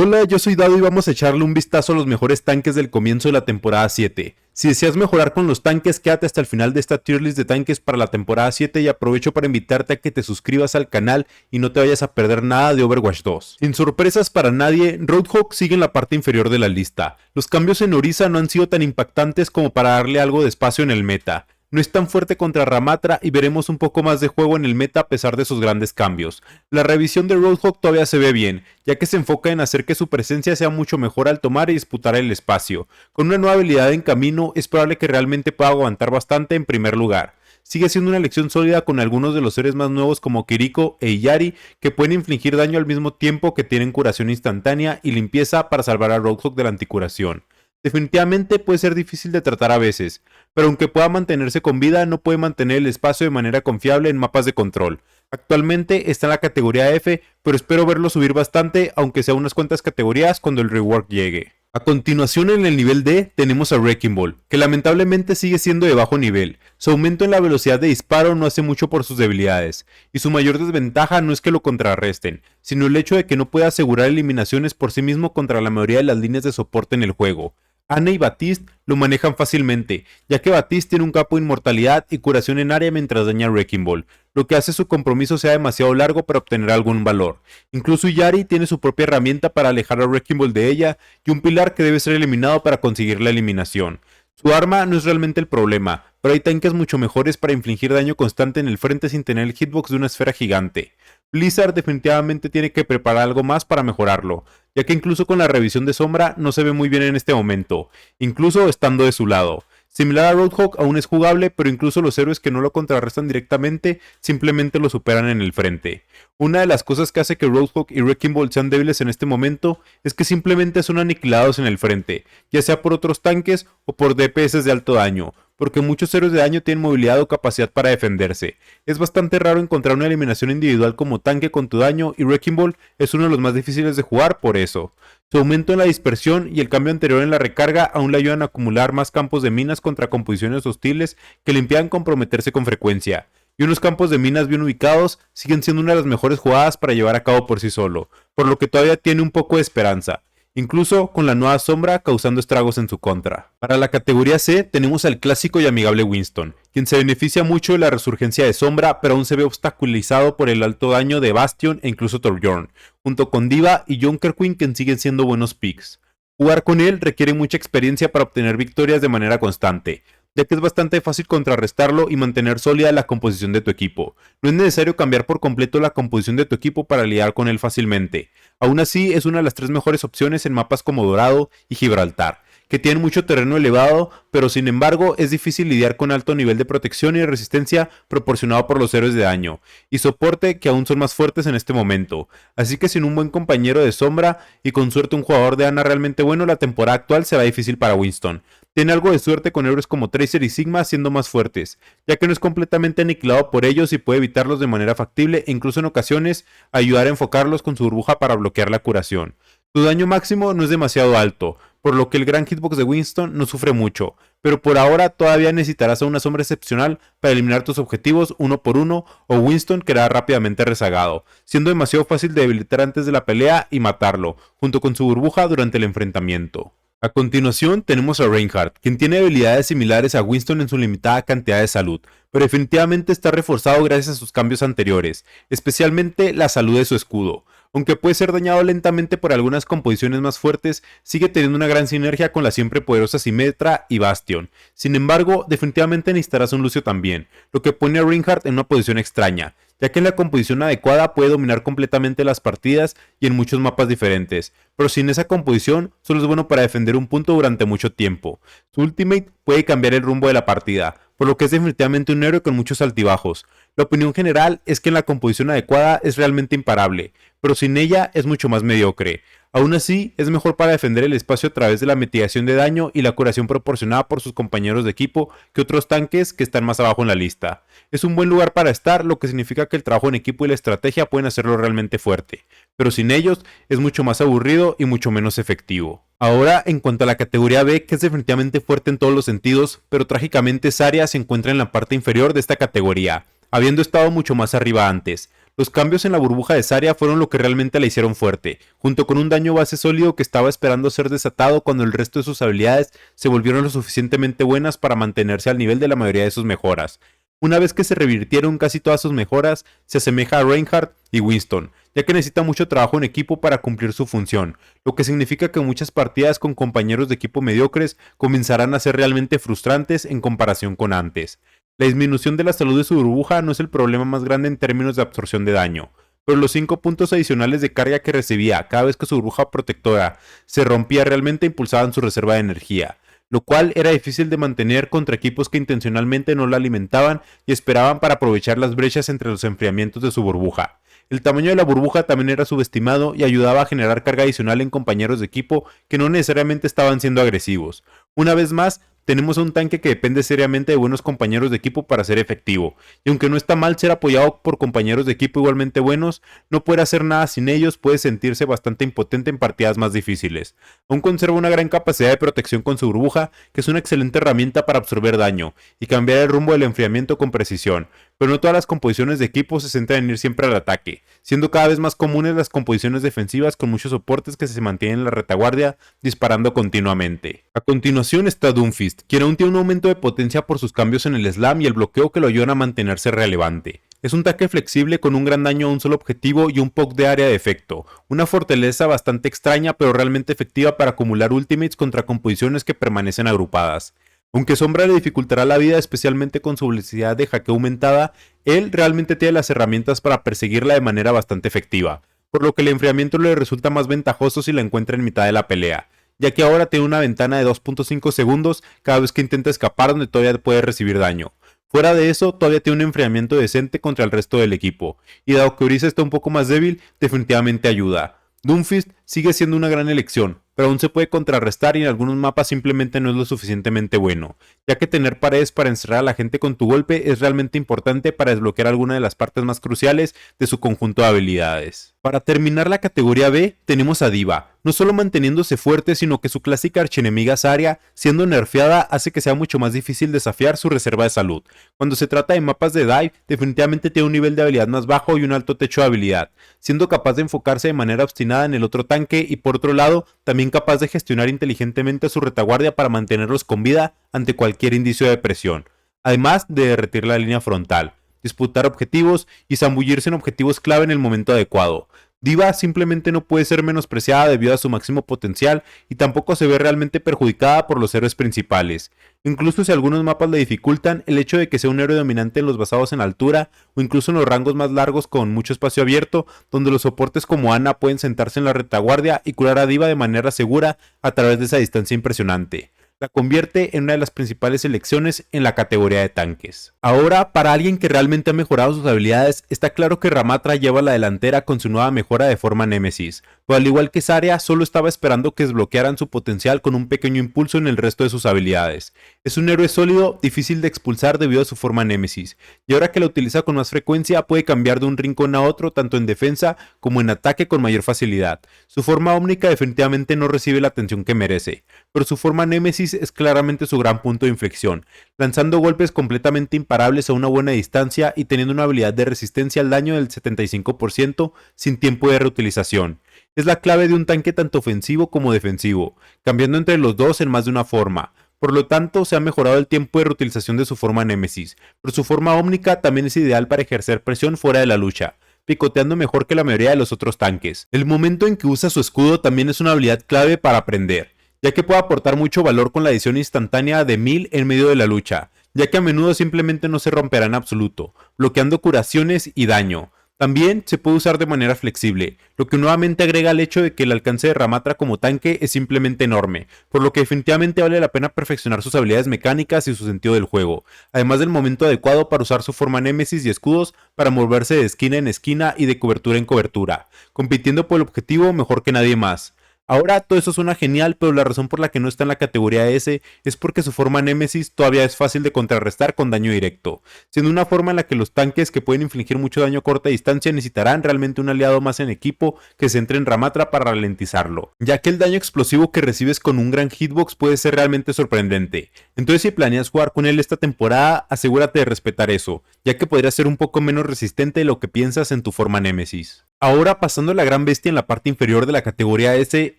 Hola, yo soy Dado y vamos a echarle un vistazo a los mejores tanques del comienzo de la temporada 7. Si deseas mejorar con los tanques, quédate hasta el final de esta tier list de tanques para la temporada 7 y aprovecho para invitarte a que te suscribas al canal y no te vayas a perder nada de Overwatch 2. Sin sorpresas para nadie, Roadhog sigue en la parte inferior de la lista. Los cambios en Orisa no han sido tan impactantes como para darle algo de espacio en el meta. No es tan fuerte contra Ramatra y veremos un poco más de juego en el meta a pesar de sus grandes cambios. La revisión de Roadhog todavía se ve bien, ya que se enfoca en hacer que su presencia sea mucho mejor al tomar y disputar el espacio. Con una nueva habilidad en camino, es probable que realmente pueda aguantar bastante en primer lugar. Sigue siendo una elección sólida con algunos de los seres más nuevos como Kiriko e Illari, que pueden infligir daño al mismo tiempo que tienen curación instantánea y limpieza para salvar a Roadhog de la anticuración. Definitivamente puede ser difícil de tratar a veces, pero aunque pueda mantenerse con vida, no puede mantener el espacio de manera confiable en mapas de control. Actualmente está en la categoría F, pero espero verlo subir bastante, aunque sea unas cuantas categorías cuando el rework llegue. A continuación en el nivel D tenemos a Wrecking Ball, que lamentablemente sigue siendo de bajo nivel. Su aumento en la velocidad de disparo no hace mucho por sus debilidades, y su mayor desventaja no es que lo contrarresten, sino el hecho de que no puede asegurar eliminaciones por sí mismo contra la mayoría de las líneas de soporte en el juego. Ana y Baptiste lo manejan fácilmente, ya que Baptiste tiene un campo de inmortalidad y curación en área mientras daña a Wrecking Ball, lo que hace su compromiso sea demasiado largo para obtener algún valor. Incluso Illari tiene su propia herramienta para alejar a Wrecking Ball de ella y un pilar que debe ser eliminado para conseguir la eliminación. Su arma no es realmente el problema, pero hay tanques mucho mejores para infligir daño constante en el frente sin tener el hitbox de una esfera gigante. Blizzard definitivamente tiene que preparar algo más para mejorarlo, ya que incluso con la revisión de sombra no se ve muy bien en este momento, incluso estando de su lado. Similar a Roadhog aún es jugable, pero incluso los héroes que no lo contrarrestan directamente simplemente lo superan en el frente. Una de las cosas que hace que Roadhog y Wrecking Ball sean débiles en este momento es que simplemente son aniquilados en el frente, ya sea por otros tanques o por DPS de alto daño, porque muchos héroes de daño tienen movilidad o capacidad para defenderse. Es bastante raro encontrar una eliminación individual como tanque con tu daño y Wrecking Ball es uno de los más difíciles de jugar por eso. Su aumento en la dispersión y el cambio anterior en la recarga aún le ayudan a acumular más campos de minas contra composiciones hostiles que le impidan comprometerse con frecuencia. Y unos campos de minas bien ubicados siguen siendo una de las mejores jugadas para llevar a cabo por sí solo, por lo que todavía tiene un poco de esperanza, incluso con la nueva sombra causando estragos en su contra. Para la categoría C tenemos al clásico y amigable Winston, quien se beneficia mucho de la resurgencia de sombra, pero aún se ve obstaculizado por el alto daño de Bastion e incluso Torbjorn, junto con D.Va y Junkerqueen, quien siguen siendo buenos picks. Jugar con él requiere mucha experiencia para obtener victorias de manera constante, ya que es bastante fácil contrarrestarlo y mantener sólida la composición de tu equipo. No es necesario cambiar por completo la composición de tu equipo para lidiar con él fácilmente. Aún así, es una de las 3 mejores opciones en mapas como Dorado y Gibraltar, que tienen mucho terreno elevado, pero sin embargo es difícil lidiar con alto nivel de protección y resistencia proporcionado por los héroes de daño, y soporte que aún son más fuertes en este momento. Así que sin un buen compañero de sombra y con suerte un jugador de Ana realmente bueno, la temporada actual será difícil para Winston. Tiene algo de suerte con héroes como Tracer y Sigma siendo más fuertes, ya que no es completamente aniquilado por ellos y puede evitarlos de manera factible e incluso en ocasiones ayudar a enfocarlos con su burbuja para bloquear la curación. Su daño máximo no es demasiado alto, por lo que el gran hitbox de Winston no sufre mucho, pero por ahora todavía necesitarás a una sombra excepcional para eliminar tus objetivos uno por uno o Winston quedará rápidamente rezagado, siendo demasiado fácil de debilitar antes de la pelea y matarlo, junto con su burbuja durante el enfrentamiento. A continuación tenemos a Reinhardt, quien tiene habilidades similares a Winston en su limitada cantidad de salud, pero definitivamente está reforzado gracias a sus cambios anteriores, especialmente la salud de su escudo. Aunque puede ser dañado lentamente por algunas composiciones más fuertes, sigue teniendo una gran sinergia con la siempre poderosa Symmetra y Bastion. Sin embargo, definitivamente necesitarás un Lucio también, lo que pone a Reinhardt en una posición extraña, ya que en la composición adecuada puede dominar completamente las partidas y en muchos mapas diferentes, pero sin esa composición solo es bueno para defender un punto durante mucho tiempo. Su ultimate puede cambiar el rumbo de la partida, por lo que es definitivamente un héroe con muchos altibajos. La opinión general es que en la composición adecuada es realmente imparable, pero sin ella es mucho más mediocre. Aún así, es mejor para defender el espacio a través de la mitigación de daño y la curación proporcionada por sus compañeros de equipo que otros tanques que están más abajo en la lista. Es un buen lugar para estar, lo que significa que el trabajo en equipo y la estrategia pueden hacerlo realmente fuerte, pero sin ellos es mucho más aburrido y mucho menos efectivo. Ahora, en cuanto a la categoría B, que es definitivamente fuerte en todos los sentidos, pero trágicamente Zarya se encuentra en la parte inferior de esta categoría, habiendo estado mucho más arriba antes. Los cambios en la burbuja de Zarya fueron lo que realmente la hicieron fuerte, junto con un daño base sólido que estaba esperando ser desatado cuando el resto de sus habilidades se volvieron lo suficientemente buenas para mantenerse al nivel de la mayoría de sus mejoras. Una vez que se revirtieron casi todas sus mejoras, se asemeja a Reinhardt y Winston, ya que necesita mucho trabajo en equipo para cumplir su función, lo que significa que muchas partidas con compañeros de equipo mediocres comenzarán a ser realmente frustrantes en comparación con antes. La disminución de la salud de su burbuja no es el problema más grande en términos de absorción de daño, pero los 5 puntos adicionales de carga que recibía cada vez que su burbuja protectora se rompía realmente impulsaban su reserva de energía, lo cual era difícil de mantener contra equipos que intencionalmente no la alimentaban y esperaban para aprovechar las brechas entre los enfriamientos de su burbuja. El tamaño de la burbuja también era subestimado y ayudaba a generar carga adicional en compañeros de equipo que no necesariamente estaban siendo agresivos. Una vez más, tenemos un tanque que depende seriamente de buenos compañeros de equipo para ser efectivo, y aunque no está mal ser apoyado por compañeros de equipo igualmente buenos, no puede hacer nada sin ellos, puede sentirse bastante impotente en partidas más difíciles. Aún conserva una gran capacidad de protección con su burbuja, que es una excelente herramienta para absorber daño y cambiar el rumbo del enfriamiento con precisión, pero no todas las composiciones de equipo se centran en ir siempre al ataque, siendo cada vez más comunes las composiciones defensivas con muchos soportes que se mantienen en la retaguardia disparando continuamente. A continuación está Doomfist, quien aún tiene un aumento de potencia por sus cambios en el slam y el bloqueo que lo ayudan a mantenerse relevante. Es un tanque flexible con un gran daño a un solo objetivo y un poke de área de efecto, una fortaleza bastante extraña pero realmente efectiva para acumular ultimates contra composiciones que permanecen agrupadas. Aunque Sombra le dificultará la vida especialmente con su velocidad de hackeo aumentada, él realmente tiene las herramientas para perseguirla de manera bastante efectiva, por lo que el enfriamiento le resulta más ventajoso si la encuentra en mitad de la pelea, ya que ahora tiene una ventana de 2.5 segundos cada vez que intenta escapar donde todavía puede recibir daño. Fuera de eso, todavía tiene un enfriamiento decente contra el resto del equipo, y dado que Orisa está un poco más débil, definitivamente ayuda. Doomfist sigue siendo una gran elección, pero aún se puede contrarrestar y en algunos mapas simplemente no es lo suficientemente bueno, ya que tener paredes para encerrar a la gente con tu golpe es realmente importante para desbloquear alguna de las partes más cruciales de su conjunto de habilidades. Para terminar la categoría B, tenemos a D.Va, no solo manteniéndose fuerte, sino que su clásica archienemiga Zarya, siendo nerfeada, hace que sea mucho más difícil desafiar su reserva de salud. Cuando se trata de mapas de dive, definitivamente tiene un nivel de habilidad más bajo y un alto techo de habilidad, siendo capaz de enfocarse de manera obstinada en el otro tanque y por otro lado, también capaz de gestionar inteligentemente a su retaguardia para mantenerlos con vida ante cualquier indicio de presión, además de derretir la línea frontal, disputar objetivos y zambullirse en objetivos clave en el momento adecuado. D.Va simplemente no puede ser menospreciada debido a su máximo potencial y tampoco se ve realmente perjudicada por los héroes principales. Incluso si algunos mapas le dificultan, el hecho de que sea un héroe dominante en los basados en altura o incluso en los rangos más largos con mucho espacio abierto, donde los soportes como Ana pueden sentarse en la retaguardia y curar a D.Va de manera segura a través de esa distancia impresionante, la convierte en una de las principales selecciones en la categoría de tanques. Ahora, para alguien que realmente ha mejorado sus habilidades, está claro que Ramatra lleva la delantera con su nueva mejora de forma Némesis, pero al igual que Zarya, solo estaba esperando que desbloquearan su potencial con un pequeño impulso en el resto de sus habilidades. Es un héroe sólido, difícil de expulsar debido a su forma Némesis, y ahora que la utiliza con más frecuencia puede cambiar de un rincón a otro tanto en defensa como en ataque con mayor facilidad. Su forma ómnica definitivamente no recibe la atención que merece, pero su forma Némesis es claramente su gran punto de inflexión, lanzando golpes completamente imparables a una buena distancia y teniendo una habilidad de resistencia al daño del 75% sin tiempo de reutilización. Es la clave de un tanque tanto ofensivo como defensivo, cambiando entre los dos en más de una forma. Por lo tanto, se ha mejorado el tiempo de reutilización de su forma Némesis, pero su forma ómnica también es ideal para ejercer presión fuera de la lucha, picoteando mejor que la mayoría de los otros tanques. El momento en que usa su escudo también es una habilidad clave para aprender, ya que puede aportar mucho valor con la adición instantánea de 1000 en medio de la lucha, ya que a menudo simplemente no se romperá en absoluto, bloqueando curaciones y daño. También se puede usar de manera flexible, lo que nuevamente agrega el hecho de que el alcance de Ramatra como tanque es simplemente enorme, por lo que definitivamente vale la pena perfeccionar sus habilidades mecánicas y su sentido del juego, además del momento adecuado para usar su forma Némesis y escudos para moverse de esquina en esquina y de cobertura en cobertura, compitiendo por el objetivo mejor que nadie más. Ahora todo eso suena genial, pero la razón por la que no está en la categoría S es porque su forma Némesis todavía es fácil de contrarrestar con daño directo, siendo una forma en la que los tanques que pueden infligir mucho daño a corta distancia necesitarán realmente un aliado más en equipo que se entre en Ramatra para ralentizarlo, ya que el daño explosivo que recibes con un gran hitbox puede ser realmente sorprendente. Entonces si planeas jugar con él esta temporada, asegúrate de respetar eso, ya que podría ser un poco menos resistente de lo que piensas en tu forma Némesis. Ahora pasando a la gran bestia en la parte inferior de la categoría S,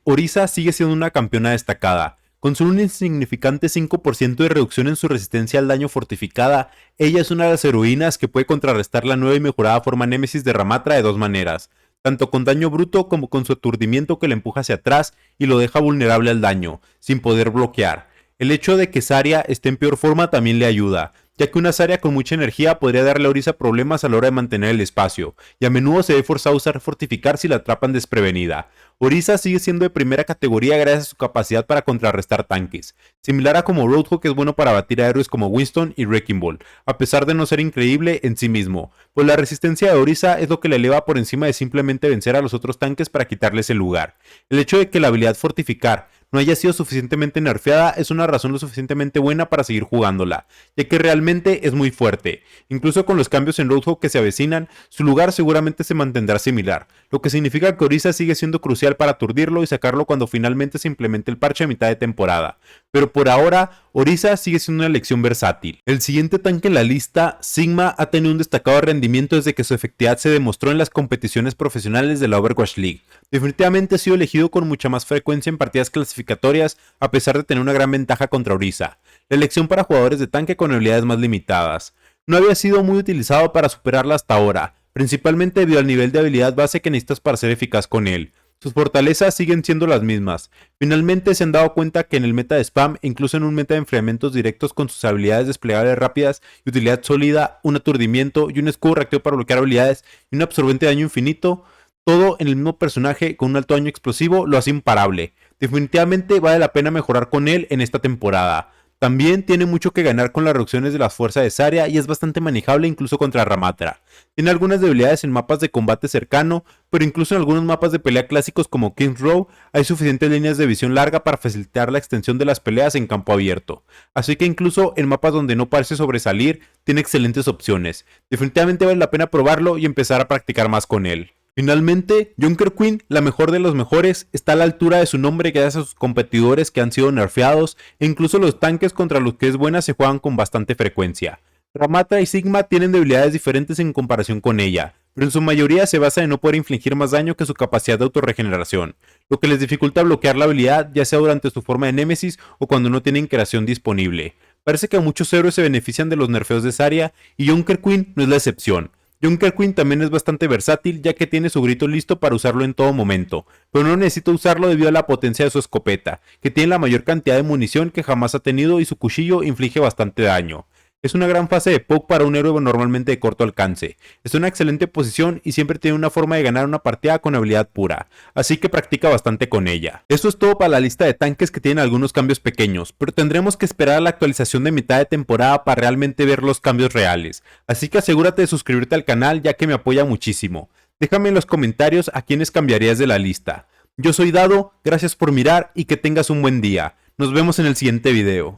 Orisa sigue siendo una campeona destacada. Con solo un insignificante 5% de reducción en su resistencia al daño fortificada, ella es una de las heroínas que puede contrarrestar la nueva y mejorada forma Némesis de Ramatra de dos maneras, tanto con daño bruto como con su aturdimiento que la empuja hacia atrás y lo deja vulnerable al daño, sin poder bloquear. El hecho de que Zarya esté en peor forma también le ayuda, ya que una Zarya con mucha energía podría darle a Orisa problemas a la hora de mantener el espacio, y a menudo se ve forzado a usar fortificar si la atrapan desprevenida. Orisa sigue siendo de primera categoría gracias a su capacidad para contrarrestar tanques, similar a como Roadhog es bueno para batir a héroes como Winston y Wrecking Ball, a pesar de no ser increíble en sí mismo, pues la resistencia de Orisa es lo que le eleva por encima de simplemente vencer a los otros tanques para quitarles el lugar. El hecho de que la habilidad fortificar no haya sido suficientemente nerfeada es una razón lo suficientemente buena para seguir jugándola, ya que realmente es muy fuerte. Incluso con los cambios en Roadhog que se avecinan, su lugar seguramente se mantendrá similar, lo que significa que Orisa sigue siendo crucial para aturdirlo y sacarlo cuando finalmente se implemente el parche a mitad de temporada. Pero por ahora, Orisa sigue siendo una elección versátil. El siguiente tanque en la lista, Sigma, ha tenido un destacado rendimiento desde que su efectividad se demostró en las competiciones profesionales de la Overwatch League. Definitivamente ha sido elegido con mucha más frecuencia en partidas clasificatorias, a pesar de tener una gran ventaja contra Orisa, la elección para jugadores de tanque con habilidades más limitadas. No había sido muy utilizado para superarla hasta ahora, principalmente debido al nivel de habilidad base que necesitas para ser eficaz con él. Sus fortalezas siguen siendo las mismas. Finalmente se han dado cuenta que en el meta de spam, incluso en un meta de enfriamientos directos con sus habilidades desplegables rápidas y utilidad sólida, un aturdimiento y un escudo reactivo para bloquear habilidades y un absorbente de daño infinito, todo en el mismo personaje con un alto daño explosivo lo hace imparable. Definitivamente vale la pena mejorar con él en esta temporada. También tiene mucho que ganar con las reducciones de las fuerzas de Zarya y es bastante manejable incluso contra Ramatra. Tiene algunas debilidades en mapas de combate cercano, pero incluso en algunos mapas de pelea clásicos como King's Row hay suficientes líneas de visión larga para facilitar la extensión de las peleas en campo abierto. Así que incluso en mapas donde no parece sobresalir, tiene excelentes opciones. Definitivamente vale la pena probarlo y empezar a practicar más con él. Finalmente, Junker Queen, la mejor de los mejores, está a la altura de su nombre gracias a sus competidores que han sido nerfeados e incluso los tanques contra los que es buena se juegan con bastante frecuencia. Ramatra y Sigma tienen debilidades diferentes en comparación con ella, pero en su mayoría se basa en no poder infligir más daño que su capacidad de autorregeneración, lo que les dificulta bloquear la habilidad ya sea durante su forma de Némesis o cuando no tienen creación disponible. Parece que muchos héroes se benefician de los nerfeos de Zarya y Junker Queen no es la excepción. Junker Queen también es bastante versátil ya que tiene su grito listo para usarlo en todo momento, pero no necesita usarlo debido a la potencia de su escopeta, que tiene la mayor cantidad de munición que jamás ha tenido y su cuchillo inflige bastante daño. Es una gran fase de poke para un héroe normalmente de corto alcance. Es una excelente posición y siempre tiene una forma de ganar una partida con habilidad pura, así que practica bastante con ella. Esto es todo para la lista de tanques que tienen algunos cambios pequeños, pero tendremos que esperar a la actualización de mitad de temporada para realmente ver los cambios reales. Así que asegúrate de suscribirte al canal ya que me apoya muchísimo. Déjame en los comentarios a quiénes cambiarías de la lista. Yo soy Dado, gracias por mirar y que tengas un buen día. Nos vemos en el siguiente video.